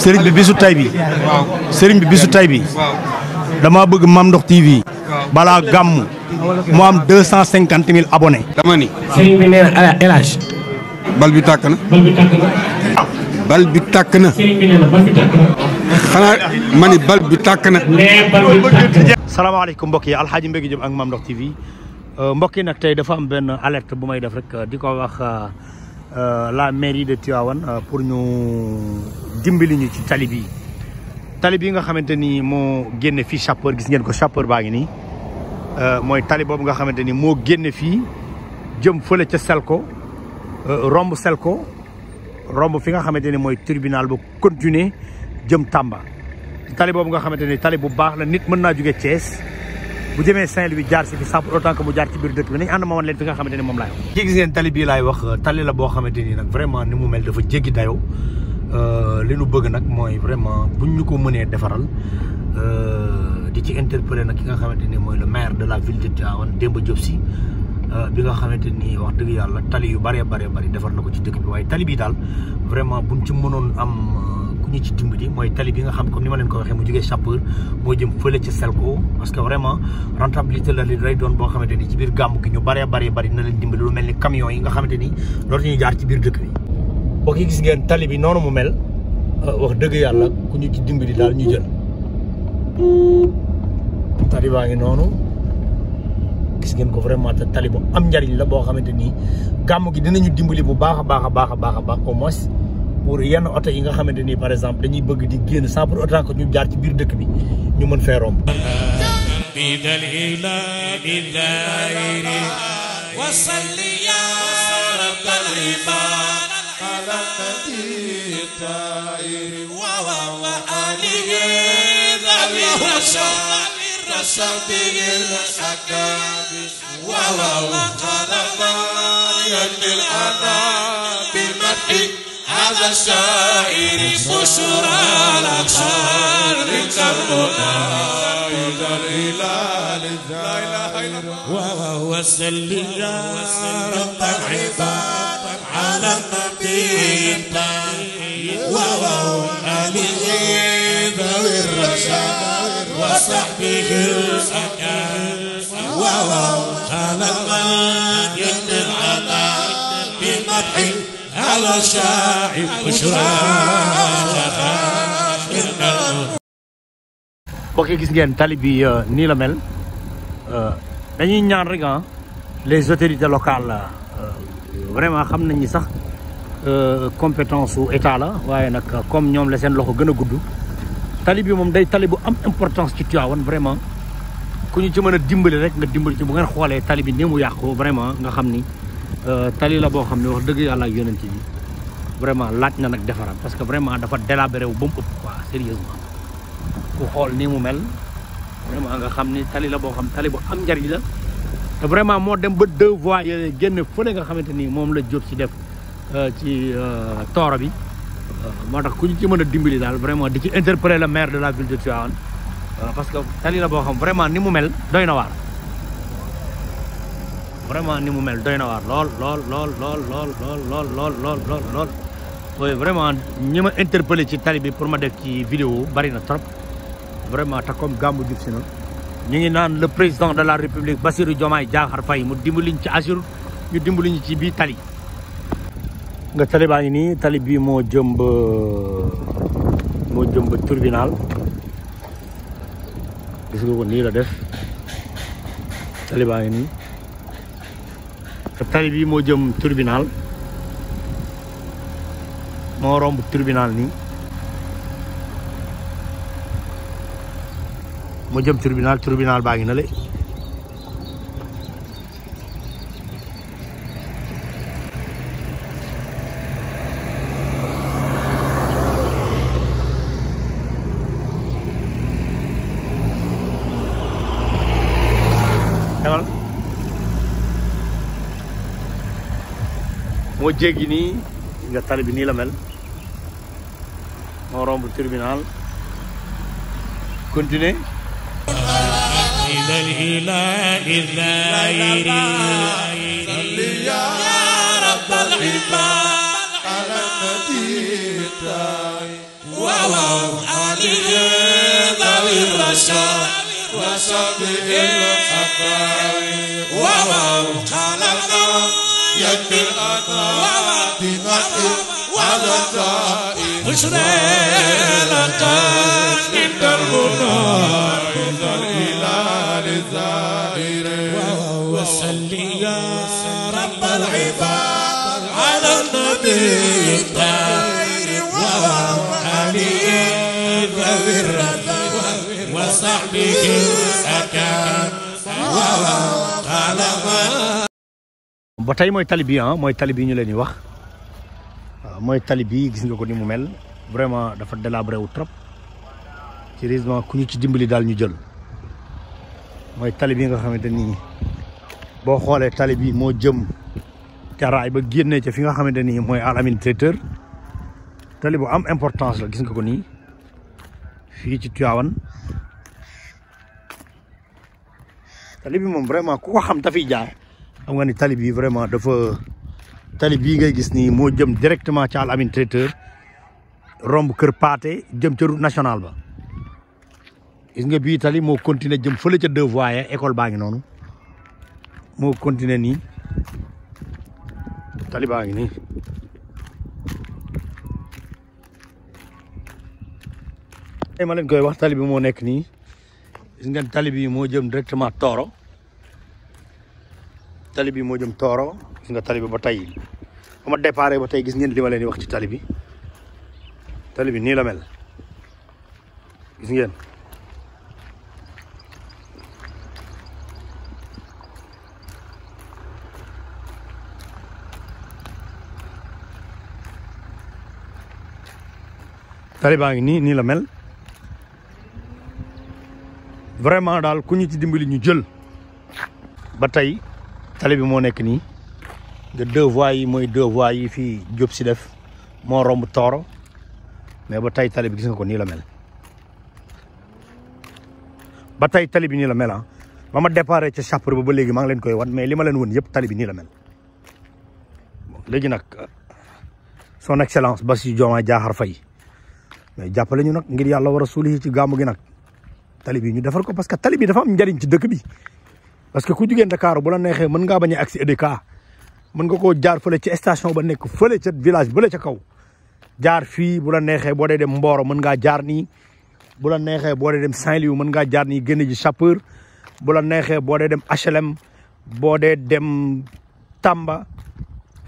sëriñ bi bisu tay bi sëriñ bi bisu tay bi dama bëgg Mame Ndokh TV balaa gàmm mu am 250 000 abonnés. dama ni sëriñ bi nee na El Hadj bal bi tàkk na bal bi tàkk na sëriñ bi nee na bal bi tàkk na xanaa ma ni bal bi tàkk na. salaamaaleykum mbokk yi Alxaaji Mbégi Diop ak Mame Ndokh TV mbokk yi nag tey dafa am benn alerte bu may def rek di ko wax la mairie de Tivaouane pour ñu dimbali ñu ci tali bi nga xamante ni moo génne fii Chapeur, gis ngeen ko Chapeur baa ngi nii mooy tali boobu nga xamante ni moo génne fii jëm fële ca Selko romb Selko romb fi nga xamante ni mooy tribunal ba continuer jëm Tamba tali boobu nga xamante ni tali bu baax la nit mën naa jóge Thiès bu jëmee Saint-Louis jaar si fi sans pour autant que mu jaar ci biir dëkk bi nañ ànd ma woon leen fi nga xamante ni moom laay wax. gis ngeen tali bii laay wax tali la boo xamante ni nag vraiment ni mu mel dafa jéggi dayoo li nu bëgg nag mooy vraiment buñ ñu ko mënee defaral di ci interpeller nag ki nga xamante ni mooy le maire de la ville de Tivaouane Demba Diop Sy bi nga xamante ni wax dëgg yàlla tali yu bëree bëri defar na ko ci dëkk bi waaye tali bii daal vraiment buñ ci mënoon am ñu ci dimbali mooy tali bi nga xam comme ni ma leen ko waxee mu jógee Chapeur moo jëm fële ci Selko parce que vraiment rentabilité la li lay doon boo xamante ni ci biir gàmmu gi ñu bëree bëri na leen dimbali lu mel ni camion yi nga xamante ni loolu ñuy jaar ci biir dëkk bi boo ko gis ngeen tali bi noonu mu mel wax dëgg yàlla ku ñu ci dimbali daal ñu jël tali baa ngi noonu gis ngeen ko vraiment te tali bu am njariñ la boo xamante ni gàmmu gi dinañu dimbali bu baax a baax au moins pour yenn oto yi nga xamante ni par exemple dañuy bëgg di génn sans pour autant que ñu jaar ci biir dëkk bi ñu mën fee romb. هذا الشاعر بشرى الأخشار كالمنى إلى الهلال الزاهر وهو السلي يا رب العباد على النبي وهو آله ذوي الرشاد وصحبه الأكارم وهو على المجد العلا بمدح على شاعر بشرى. ok gis ngeen tali bi nii la mel dañuy ñaan rek les autorités locales vraiment xam nañ ni sax compétence su état la waaye nag comme ñoom la seen loxo gën a gudd tali bi moom day tali bu am importance ci Tivaouane vraiment ku ñu ci mën a dimbali rek nga dimbali ci bu ngeen xoolee tali bi ni mu yàqu vraiment nga xam ni tali la boo xam ne wax dëgg yàlla ak yonent bi vraiment laaj na nag defaraat parce que vraiment dafa délabré wu ba mu ëpp quoi sérieusement ku xool nii mu mel vraiment nga xam ni tali la boo xam tali bu am njariñ la te vraiment moo dem ba 2 voies yooyu génn fële nga xamante ni moom la jot ci def ci tooro bi moo tax ku ñu ci mën a dimbali daal vraiment di ci interpeller le maire de la ville de Tivaouane parce que tali la boo xam vraiment ni mu mel doy na waar vraiment ni mu mel doy na waar lool oui vraiment ñi ma interpellé ci tali bi pour ma def ci vidéo bari na trop vraiment te comme gàmmu jub si na ñu ngi naan le président de la république Bassirou Diomaye Diakhar Faye mu dimbaliñ ci assur ñu dimbaliñ ci bii tali nga tali baa ngi nii tali bii moo jëm ba tribunal gis nga ko nii la def tali baa ngi nii te tali bii moo jëm tribunal moo romb tribunal nii moo jëm tribunal baa ngi na le demal moo jéggi nii nga tali bi nii la mel moo romb tribunal continuer إلى الإله الزائر صل يا رب العباد على النبي وعلي ذوي الرشاد وصحبه الأخيار خلق يكفي الأطراف بمحي وعلى الطائر بشرى لك عند المنار وصلي يا رب العباد على النبي الطاهر وعلي ذوي الرضا وصحبه الأكرام ba tey mooy tali bi mooy tali bi ñu leen di wax mooy tali bi gis nga ko ni mu mel vraiment dafa délabré wu trop sérieusement ku ñu ci dimbali daal ñu jël mooy tali bi nga xamante ni boo xoolee tali bi moo jëm caraay ba génnee ca fi nga xamante ni mooy Al Amine traiteur tali bu am importance la gis nga ko nii fii ci Tivaouane tali bi moom vraiment ku ko xam dafiy jaar xam nga ni tali bi vraiment dafa tali bii ngay gis nii moo jëm directement ci Al Amine traiteur romb Kër Paate jëm ca route nationale ba gis nga bii tali moo continuer jëm fële ca deux voies école baa ngi noonu moo continuer nii tali baa ngi nii tey ma leen koy wax tali bi moo nekk nii gis ngeen tali bi moo jëm directement Toro tali bi moo jëm Toro gis nga tali bi ba tey ba ma déparé ba tey gis ngeen li ma leen di wax ci tali bi nii la mel gis ngeen tali baa ngi nii la mel vraiment daal ku ñu ci dimbali ñu jël ba tey tali bi moo nekk nii nga deux voies yi mooy deux voies yi fii Diop si def moo romb Toro mais ba tey tali bi gis nga ko nii la mel ba tey tali bi nii la mel ba ma déparé ca Chapeur ba léegi maa ngi leen koy wan mais li ma leen woon yëpp tali bi nii la mel léegi nag son excellence Bassirou Diomaye Diakhar Faye mais jàppale ñu nag ngir yàlla war a suuli ci gàmmu gi nag tali bi ñu defar ko parce que tali bi dafa am njariñ ci dëkk bi parce que ku jugee Dakar bu la neexee mën ngaa bañ a agsi EDK mën nga koo jaar fële ci station ba nekk fële ca village bële ca kaw jaar fii bu la neexee boo dee dem Mboro mën ngaa jaar nii bu la neexee boo dee dem Saint-Louis mën ngaa jaar nii génn ji Chapeur bu la neexee boo dee dem HLM boo dee dem Tamba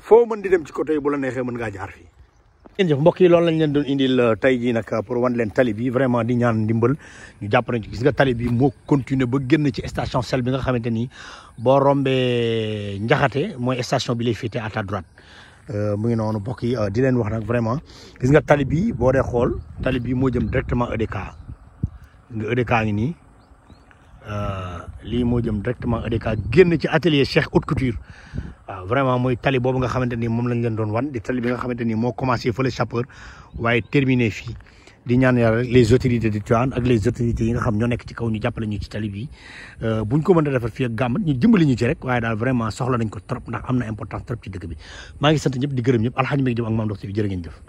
foo mën di dem ci côté yi bu la neexee mën ngaa jaar fii. jërëjëf mbokk yi loolu lañ leen doon indil tey jii nag pour wan leen tali bi vraiment di ñaan ndimbal ñu jàpp nañ ci gis nga tali bi moo continuer ba génn ci station sel bi nga xamante ni boo rombee Njaxate mooy station bi lay féetee à ta droite mu ngi noonu mbokk yi di leen wax nag vraiment gis nga tali bi boo dee xool tali bi moo jëm directement EDK nga EDK ngi nii lii moo jëm directement EDK génn ci atelier Cheikh Haute Couture waaw vraiment mooy tali boobu nga xamante ni moom lañ leen doon wan di tali bi nga xamante ni moo commencé fële Chapeur waaye terminé fii di ñaan yàlla les autorités de Tivaouane ak les autorités yi nga xam ñoo nekk ci kaw ñu jàppale ñu ci tali bi buñ ko mën a defar fii ak gàmm ñu dimbali ñu ci rek waaye daal vraiment soxla nañ ko trop ndax am na importance trop ci dëkk bi maa ngi sant ñëpp di gërëm ñëpp Alxaaji Mbégi Jóob ak Mame Ndokh TV jërë ngeen jëf.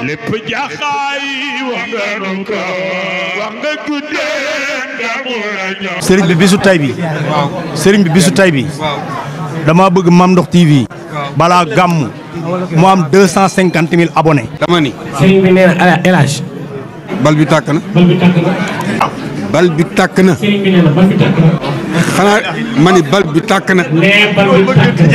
lépp jaxaay wax nga ko wax nga guddee ndamu la ñor. sëriñ bi bisu tay bi. waaw sëriñ bi bisu tay bi. waaw dama bëgg Mame Ndokh TV. balaa gàmm mu am 250 000 abonnés. dama ni. sëriñ bi nee na El Hadj. bal bi tàkk na. bal bi tàkk na. bal bi tàkk na. sëriñ bi nee na bal bi tàkk na. xanaa ma ni bal bi tàkk na. nee bal bi tàkk na.